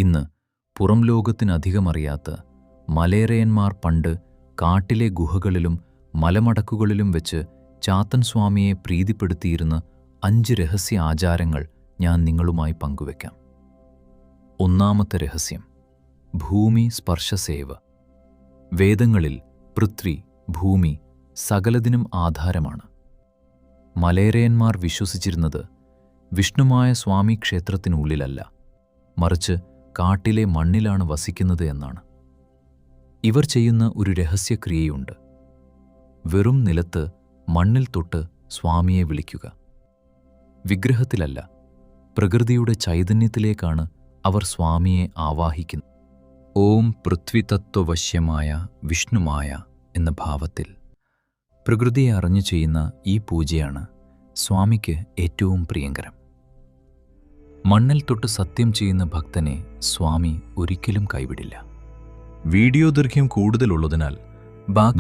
ഇന്ന് പുറം ലോകത്തിനധികമറിയാത്ത മലയരയന്മാർ പണ്ട് കാട്ടിലെ ഗുഹകളിലും മലമടക്കുകളിലും വെച്ച് ചാത്തൻ സ്വാമിയെ പ്രീതിപ്പെടുത്തിയിരുന്ന 5 രഹസ്യ ആചാരങ്ങൾ ഞാൻ നിങ്ങളുമായി പങ്കുവെക്കാം. ഒന്നാമത്തെ രഹസ്യം: ഭൂമി സ്പർശസേവ. വേദങ്ങളിൽ പൃഥ്വി, ഭൂമി സകലതിനും ആധാരമാണ്. മലയരയന്മാർ വിശ്വസിച്ചിരുന്നത് വിഷ്ണുമായ സ്വാമി ക്ഷേത്രത്തിനുള്ളിലല്ല, മറിച്ച് കാട്ടിലെ മണ്ണിലാണ് വസിക്കുന്നത് എന്നാണ്. ഇവർ ചെയ്യുന്ന ഒരു രഹസ്യക്രിയയുണ്ട്. വെറും നിലത്ത് മണ്ണിൽ തൊട്ട് സ്വാമിയെ വിളിക്കുക. വിഗ്രഹത്തിലല്ല, പ്രകൃതിയുടെ ചൈതന്യത്തിലേക്കാണ് അവർ സ്വാമിയെ ആവാഹിക്കുന്നത്. ഓം പൃഥ്വിതത്വവശ്യമായ വിഷ്ണുമായ എന്ന ഭാവത്തിൽ പ്രകൃതിയെ അറിഞ്ഞു ചെയ്യുന്ന ഈ പൂജയാണ് സ്വാമിക്ക് ഏറ്റവും പ്രിയങ്കരം. മണ്ണിൽ തൊട്ട് സത്യം ചെയ്യുന്ന ഭക്തനെ സ്വാമി ഒരിക്കലും കൈവിടില്ല. വീഡിയോ ദൈർഘ്യം കൂടുതലുള്ളതിനാൽ ബാക്കി